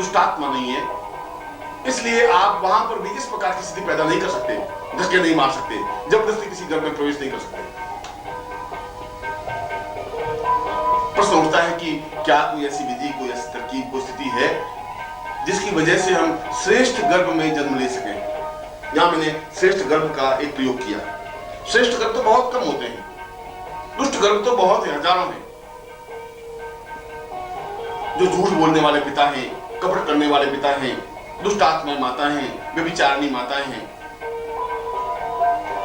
दुष्टात्मा नहीं है, इसलिए आप वहां पर भी इस प्रकार की स्थिति पैदा नहीं कर सकते, धक्के नहीं मार सकते, जबरदस्ती किसी घर में प्रवेश नहीं कर सकते। प्रश्न उठता है कि क्या कोई ऐसी विधि, कोई ऐसी तरकीब, कोई स्थिति है जिसकी वजह से हम श्रेष्ठ गर्भ में जन्म ले सकें। यहां मैंने श्रेष्ठ गर्भ का एक प्रयोग किया। श्रेष्ठ गर्भ तो बहुत कम होते हैं, दुष्ट गर्भ तो बहुत है, हजारों हैं। जो झूठ बोलने वाले पिता हैं, कपट करने वाले पिता हैं, दुष्ट आत्माएं माता हैं, व्यभिचारिणी माताएं हैं,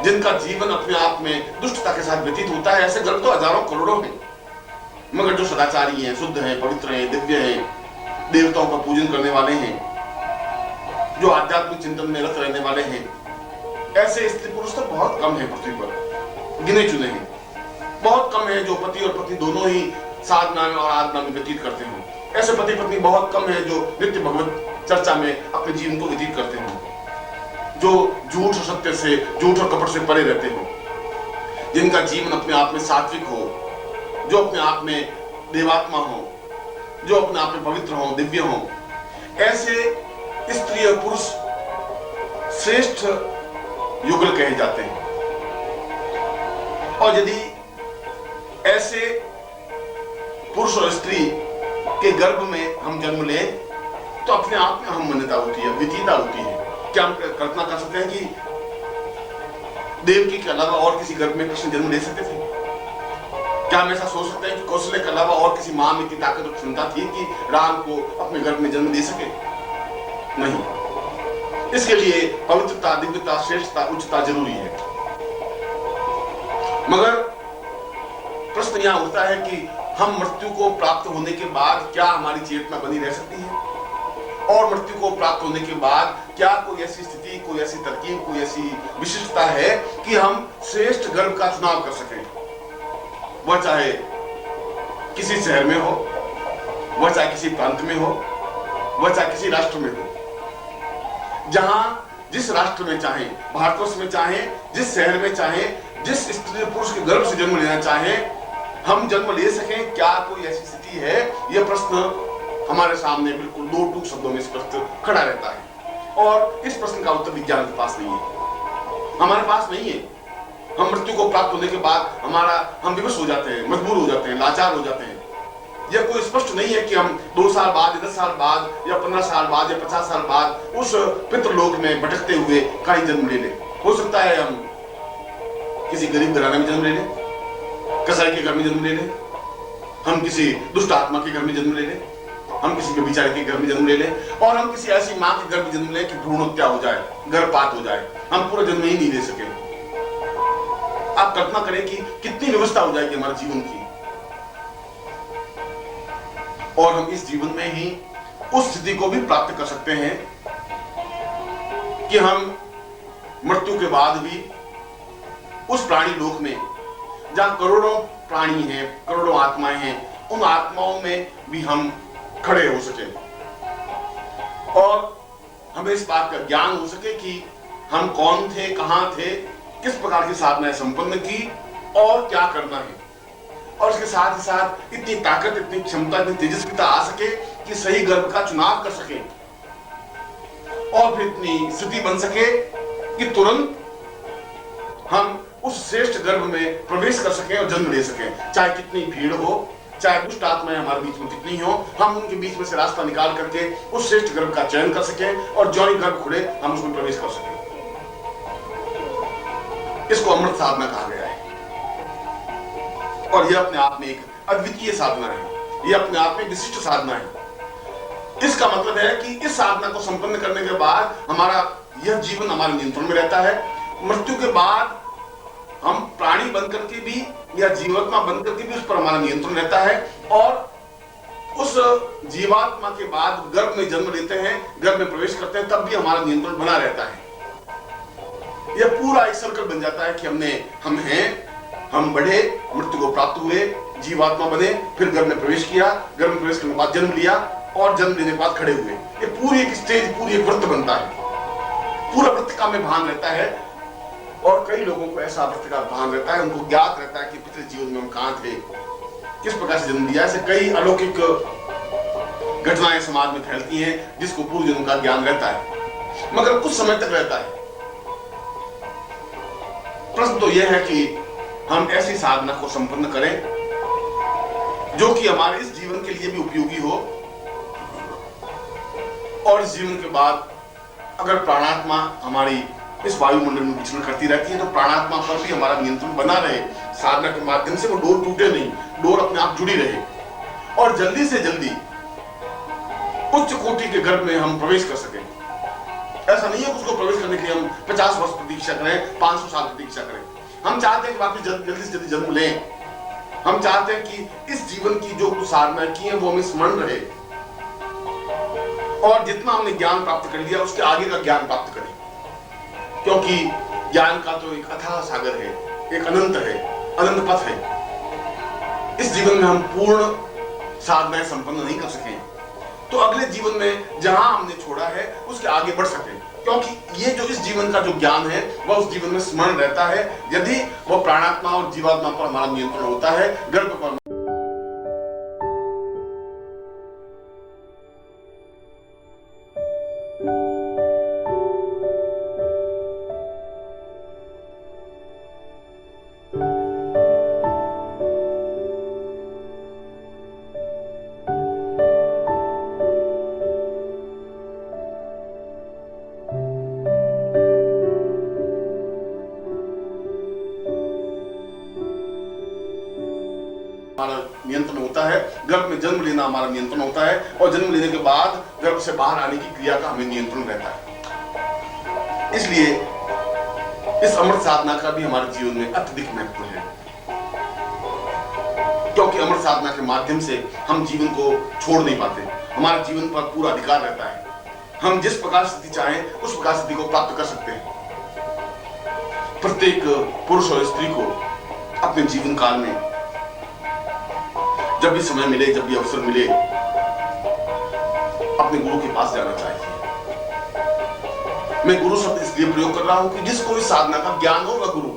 जिनका जीवन अपने आप में दुष्टता के साथ व्यतीत होता है, ऐसे गर्भ तो हजारों करोड़ों हैं। मगर जो सदाचारी हैं, शुद्ध हैं, पवित्र हैं, दिव्य हैं, देवताओं का पूजन करने वाले हैं, जो आध्यात्मिक चिंतन में रत रहने वाले हैं, ऐसे स्त्री पुरुष तो बहुत कम है पृथ्वी पर, गिने चुने हैं। बहुत कम है जो पति और पत्नी दोनों ही साधना में और आराधना में व्यतीत करते हो। ऐसे पति पत्नी बहुत कम है जो नित्य भगवत चर्चा में अपने जीवन को व्यतीत करते हो, जो झूठ और सत्य से, झूठ और कपट से परे रहते हो, जिनका जीवन अपने आप में सात्विक हो, जो अपने आप में देवात्मा हो, जो अपने आप में पवित्र हो, दिव्य हो। ऐसे स्त्री और पुरुष श्रेष्ठ युगल कहे जाते हैं। और यदि ऐसे पुरुष और स्त्री के गर्भ में हम जन्म लें तो अपने आप में हम मान्यता होती है, विधीता होती है। क्या हम कल्पना कर सकते हैं कि देवकी के अलावा और किसी गर्भ में कृष्ण जन्म ले सकते थे? क्या हम ऐसा सोच सकते हैं कि कौशल्य के अलावा और किसी मां में इतनी ताकत और क्षमता थी कि राम को अपने गर्भ में जन्म दे सके? नहीं। इसके लिए पवित्रता, दिव्यता, श्रेष्ठता, उच्चता जरूरी है। मगर प्रश्न यहां उठता है कि हम मृत्यु को प्राप्त होने के बाद क्या हमारी चेतना बनी रह सकती है? और मृत्यु को प्राप्त होने के बाद क्या कोई ऐसी स्थिति, कोई ऐसी तरकीब, कोई ऐसी विशिष्टता है कि हम श्रेष्ठ गर्भ का चुनाव कर सकें? वह चाहे किसी शहर में हो, वह चाहे किसी प्रांत में हो, वह चाहे किसी राष्ट्र में हो। जहां जिस राष्ट्र में चाहे, भारतवर्ष में चाहे, जिस शहर में चाहे, जिस स्त्री पुरुष के गर्भ से जन्म लेना चाहे, हम जन्म ले सकें, क्या कोई ऐसी स्थिति है? यह प्रश्न हमारे सामने बिल्कुल दो टूक शब्दों में स्पष्ट खड़ा रहता है। और इस प्रश्न का उत्तर विज्ञान के पास नहीं है, हमारे पास नहीं है। हम मृत्यु को प्राप्त होने के बाद हम विवश हो जाते हैं, मजबूर हो जाते हैं, लाचार हो जाते हैं। यह कोई स्पष्ट नहीं है कि हम 2 साल बाद या 10 साल बाद या 15 साल बाद या 50 साल बाद उस पितृलोक में भटकते हुए कहीं जन्म ले लें। हो सकता है हम किसी गरीब घराने में जन्म ले लें, कसाई के घर में जन्म ले लें, हम किसी दुष्ट आत्मा के घर में जन्म ले लें, हम किसी व्यभिचारी के घर में जन्म ले लें, और हम किसी ऐसी मां के घर में जन्म लें कि भ्रूण हत्या हो जाए, गर्भपात हो जाए, हम पूरा जन्म ही नहीं ले सके। आप कल्पना करें कि कितनी व्यवस्था हो जाएगी हमारे जीवन की, और हम इस जीवन में ही उस स्थिति को भी प्राप्त कर सकते हैं कि हम मृत्यु के बाद भी उस प्राणी लोक में, जहां करोड़ों प्राणी हैं, करोड़ों आत्माएं हैं, उन आत्माओं में भी हम खड़े हो सके और हमें इस बात का ज्ञान हो सके कि हम कौन थे, कहां थे, किस प्रकार की साधनाएं संपन्न की और क्या करना है। और इसके साथ ही साथ इतनी ताकत, इतनी क्षमता, इतनी तेजस्विता आ सके कि सही गर्भ का चुनाव कर सके, और फिर इतनी स्थिति बन सके कि तुरंत हम उस श्रेष्ठ गर्भ में प्रवेश कर सकें और जन्म ले सकें। चाहे कितनी भीड़ हो, चाहे दुष्ट आत्माएं हमारे बीच में कितनी हो, हम उनके बीच में से रास्ता निकाल करके उस श्रेष्ठ गर्भ का चयन कर सकें और जो ही गर्भ खुले हम उसमें प्रवेश कर सकें। इसको अमृत साधना कहा गया है, और यह अपने आप में एक अद्वितीय साधना है, यह अपने आप में विशिष्ट साधना है। इसका मतलब है कि इस साधना को संपन्न करने के बाद हमारा यह जीवन हमारे नियंत्रण में रहता है। मृत्यु के बाद हम प्राणी बनकर के भी या जीवात्मा बनकर के भी उस पर हमारा नियंत्रण रहता है, और उस जीवात्मा के बाद गर्भ में जन्म लेते हैं, गर्भ में प्रवेश करते हैं, तब भी हमारा नियंत्रण बना रहता है। यह पूरा एक सर्कल बन जाता है कि हम बढ़े, मृत्यु को प्राप्त हुए, जीवात्मा बने, फिर गर्भ में प्रवेश किया, गर्भ में प्रवेश करने के बाद जन्म लिया, और जन्म लेने के बाद खड़े हुए। ये पूरी एक स्टेज, पूरी एक वृत्त बनता है, पूरा वृत्त का में भान रहता है। और कई लोगों को ऐसा वृत्त का भान रहता है, उनको ज्ञात रहता है कि पिछले जीवन में हम कहां थे, किस प्रकार से जन्म लिया। ऐसे कई अलौकिक घटनाएं समाज में फैलती हैं जिसको पूर्व जन्म का ज्ञान रहता है, मगर कुछ समय तक रहता है। प्रश्न तो यह है कि हम ऐसी साधना को संपन्न करें जो कि हमारे इस जीवन के लिए भी उपयोगी हो, और इस जीवन के बाद अगर प्राणात्मा हमारी इस वायुमंडल में विचरण करती रहती है तो प्राणात्मा पर भी हमारा नियंत्रण बना रहे, साधना के माध्यम से वो डोर टूटे नहीं, डोर अपने आप जुड़ी रहे, और जल्दी से जल्दी उच्च कोटि के गर्भ में हम प्रवेश कर सकें। ऐसा नहीं है उसको प्रवेश करने के लिए हम 50 वर्ष प्रतीक्षा करें, 500 साल प्रतीक्षा करें। हम चाहते हैं कि वापस जल्दी से जल्दी जन्म लें। हम चाहते हैं कि इस जीवन की जो कुछ साधनाएं की हैं वो हमें स्मरण रहे, और जितना हमने ज्ञान प्राप्त कर लिया उसके आगे का ज्ञान प्राप्त करें, क्योंकि ज्ञान का तो एक अथाह सागर है, एक अनंत है, अनंत पथ है। इस जीवन में हम पूर्ण साधनाएं संपन्न नहीं कर सके तो अगले जीवन में जहां हमने छोड़ा है उसके आगे बढ़ सके, क्योंकि ये जो इस जीवन का जो ज्ञान है वह उस जीवन में स्मरण रहता है यदि वो प्राणात्मा और जीवात्मा पर हमारा नियंत्रण होता है, गर्भ पर। हमारा नियंत्रण होता है, गर्भ में जन्म लेना हमारा नियंत्रण होता है, और जन्म लेने के बाद गर्भ से बाहर आने की क्रिया का हमें नियंत्रण रहता है। इसलिए इस अमृत साधना का भी हमारे जीवन में अत्यधिक महत्व है, क्योंकि अमृत साधना के माध्यम से हम जीवन को छोड़ नहीं पाते, हमारे जीवन पर पूरा अधिकार रहता है। हम जिस प्रकार स्थिति चाहें उस प्रकार स्थिति को प्राप्त कर सकते हैं। प्रत्येक पुरुष और स्त्री को अपने जीवन काल में जब भी समय मिले, जब भी अवसर मिले, अपने गुरु के पास जाना चाहिए। मैं गुरु शब्द इसलिए प्रयोग कर रहा हूं कि जिसको इस साधना का ज्ञान हो वह गुरु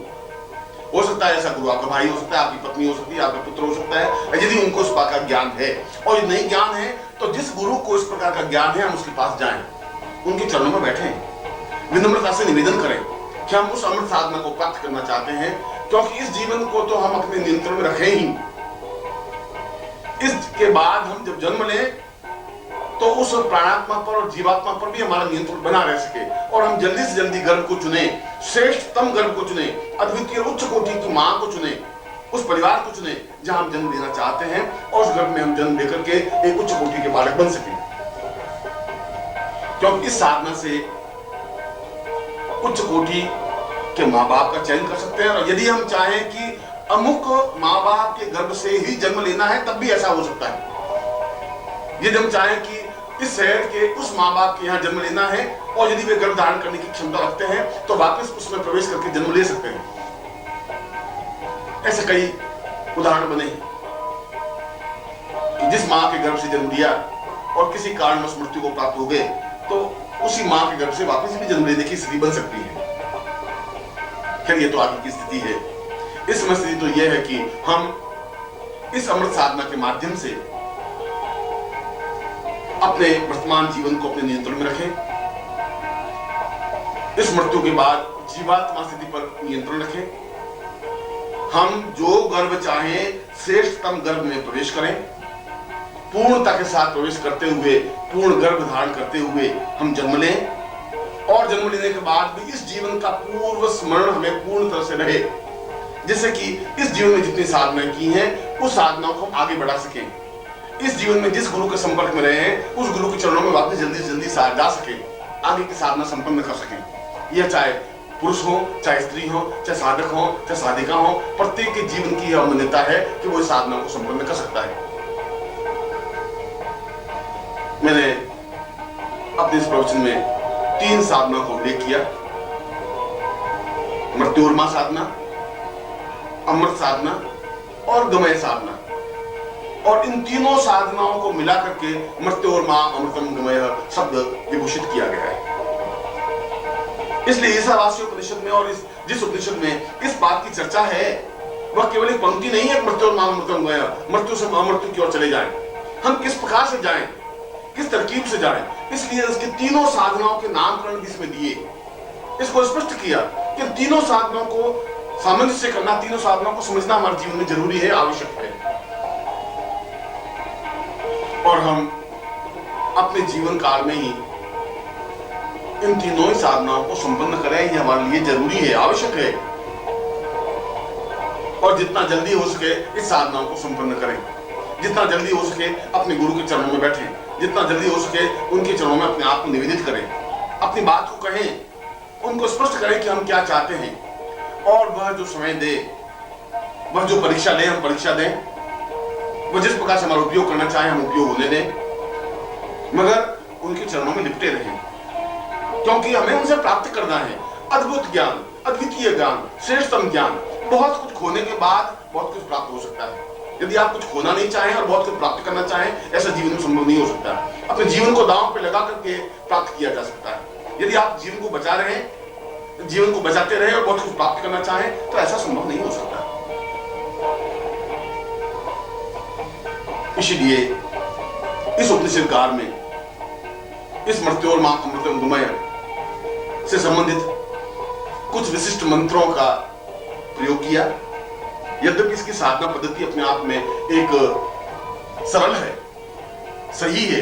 हो सकता है। ऐसा गुरु आपका भाई हो सकता है, आपकी पत्नी हो सकती है, आपका पुत्र हो सकता है, यदि उनको इस प्रकार का ज्ञान है। और यदि नहीं ज्ञान है तो जिस गुरु को इस प्रकार का ज्ञान है हम उसके पास जाएं, उनके चरणों में बैठें, विनम्रता से निवेदन करें कि हम उस अमृत साधना को प्राप्त करना चाहते हैं, क्योंकि इस जीवन को तो हम अपने नियंत्रण में रखें ही। इसके बाद हम जब जन्म लें तो उस प्राणात्मा पर और जीवात्मा पर भी हमारा नियंत्रण बना रह सके, और हम जल्दी से जल्दी गर्भ को चुने, श्रेष्ठतम गर्भ को चुने, अद्वितीय उच्च कोटि की मां को चुने, उस परिवार को चुने जहां हम जन्म लेना चाहते हैं, और उस गर्भ में हम जन्म लेकर के एक उच्च कोटि के बालक बन सके। क्योंकि इस साधना से उच्च कोटि के माँ बाप का चयन कर सकते हैं, और यदि हम चाहें कि अमुक माँ बाप के गर्भ से ही जन्म लेना है तब भी ऐसा हो सकता है। यदि हम चाहें कि इस शहर के उस माँ बाप के यहाँ जन्म लेना है और यदि वे गर्भ धारण करने की क्षमता रखते हैं तो वापस उसमें प्रवेश करके जन्म ले सकते हैं। ऐसे कई उदाहरण बने कि जिस माँ के गर्भ से जन्म लिया और किसी कारणवश मृत्यु को प्राप्त हो गए तो उसी माँ के गर्भ से वापस भी जन्म लेने की स्थिति बन सकती है। खैर ये तो आगे की स्थिति है। इस समय स्थिति तो यह है कि हम इस अमृत साधना के माध्यम से अपने वर्तमान जीवन को अपने नियंत्रण में रखें, इस मृत्यु के बाद जीवात्मा स्थिति पर नियंत्रण रखें। हम जो गर्भ चाहें श्रेष्ठतम गर्भ में प्रवेश करें, पूर्णता के साथ प्रवेश करते हुए, पूर्ण गर्भ धारण करते हुए हम जन्म लें, और जन्म लेने के बाद भी इस जीवन का पूर्व स्मरण हमें पूर्ण तरह से रहे, जिससे कि इस जीवन में जितनी साधनाएं की हैं उस साधनाओं को हम आगे बढ़ा सकें। इस जीवन में जिस गुरु के संपर्क में रहे हैं उस गुरु के चरणों में वापस जल्दी से जल्दी जा सके, आगे की साधना संपन्न कर सकें। यह चाहे पुरुष हो, चाहे स्त्री हो, चाहे साधक हो, चाहे साधिका हो, प्रत्येक के जीवन की यह मान्यता है कि वो इस साधना को संपन्न कर सकता है। मैंने अपने इस प्रवचन में 3 साधना को उल्लेख किया: मृत्युर्मा साधना, अमृत साधना और गमय साधना। और इन तीनों साधनाओं को मिला करके मृत्युर्मा अमृतम गमय शब्द विभूषित किया गया है। इसलिए ईशावास्य उपनिषद में और जिस उपनिषद में इस बात की चर्चा है वह केवल एक पंक्ति नहीं है मृत्युर्मा अमृतम गमय, मृत्यु से अमृत्यु की ओर चले जाएं। हम किस प्रकार से जाएं किस तरकीब से जाए, इसलिए इसके तीनों साधनाओं के नामकरण भी इसमें दिए। इसको स्पष्ट किया कि तीनों साधनों को सामंजस्य करना, तीनों साधनों को समझना हमारे जीवन में जरूरी है, आवश्यक है। और हम अपने जीवन काल में ही इन तीनों ही साधनाओं को संपन्न करें, ये हमारे लिए जरूरी है, आवश्यक है। और जितना जल्दी हो सके इस साधनाओं को संपन्न करें, जितना जल्दी हो सके अपने गुरु के चरणों में बैठें, जितना जल्दी हो सके उनके चरणों में अपने आप को निवेदित करें, अपनी बात को कहें, उनको स्पष्ट करें कि हम क्या चाहते हैं। और वह जो समय दे, वह जो परीक्षा ले, हम परीक्षा दें, वह जिस प्रकार से हमारा उपयोग करना चाहे हम उपयोग होने दें, मगर उनके चरणों में लिपटे रहें, क्योंकि हमें उनसे प्राप्त करना है अद्भुत ज्ञान, अद्वितीय ज्ञान, श्रेष्ठतम ज्ञान। बहुत कुछ खोने के बाद बहुत कुछ प्राप्त हो सकता है। यदि आप कुछ खोना नहीं चाहें और बहुत कुछ प्राप्त करना चाहें, ऐसा जीवन में संभव नहीं हो सकता। अपने जीवन को दांव पे लगा करके प्राप्त किया जा सकता है। यदि आप जीवन को बचा रहे हैं, जीवन को बचाते रहे और बहुत कुछ प्राप्त करना चाहें, तो ऐसा संभव नहीं हो सकता। इसलिए इस उपनिषद काल में इस मृत्योर्मा अमृतंगमय से संबंधित कुछ विशिष्ट मंत्रों का प्रयोग किया। यद्यपि इसकी साधना पद्धति अपने आप में एक सरल है, सही है,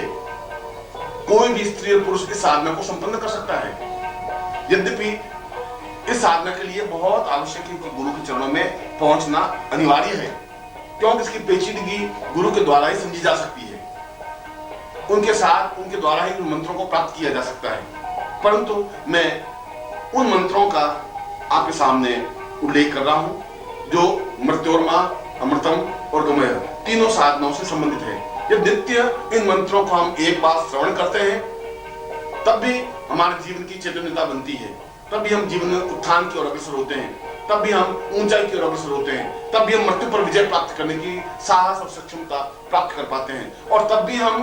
कोई भी स्त्री और पुरुष इस साधना को संपन्न कर सकता है। यद्यपि इस साधना के लिए बहुत आवश्यक है कि गुरु के चरणों में पहुंचना अनिवार्य है, क्योंकि इसकी पेचीदगी गुरु के द्वारा ही समझी जा सकती है। उनके साथ, उनके द्वारा ही उन मंत्रों को प्राप्त किया जा सकता है। परंतु मैं उन मंत्रों का आपके सामने उल्लेख कर रहा हूं जो मृत्योर्मा, अमृतम और गमय तीनों साधनाओं से संबंधित है। जब नित्य इन मंत्रों को हम एक बार श्रवण करते हैं, तब भी हमारे जीवन की चैतन्यता बनती है, तब भी हम जीवन में उत्थान की ओर अग्रसर होते हैं, तब भी हम ऊंचाई की ओर अग्रसर होते हैं, तब भी हम मृत्यु पर विजय प्राप्त करने की साहस और सक्षमता प्राप्त कर पाते हैं, और तब भी हम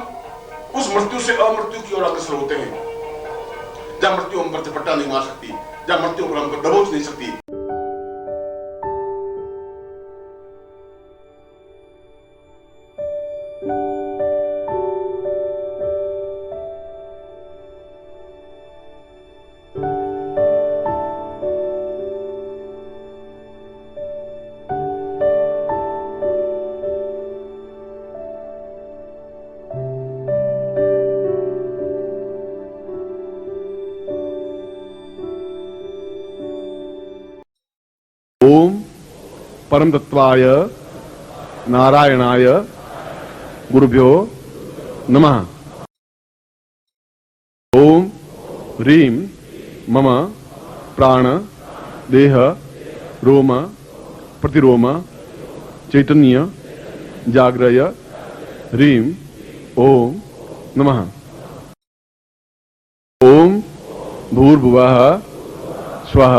उस मृत्यु से अमृत्यु की ओर अग्रसर होते हैं, जहां मृत्यु हम पर झपट्टा नहीं मार सकती, जहां मृत्यु पर हमको दबोच नहीं सकती। ओम परम तत्वाय नारायणाय गुरुभ्यो नमः। ओम ह्रीं मम प्राण देह रोम प्रतिरोम चैतन्य जाग्रय ह्रीं ओम नमः। ओम भूर्भुवः स्वः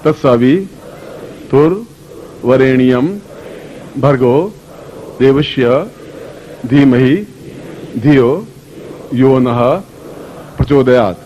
तत्सवितुर्वरेण्यं भर्गो देवस्य धीमहि धियो यो नः प्रचोदयात्।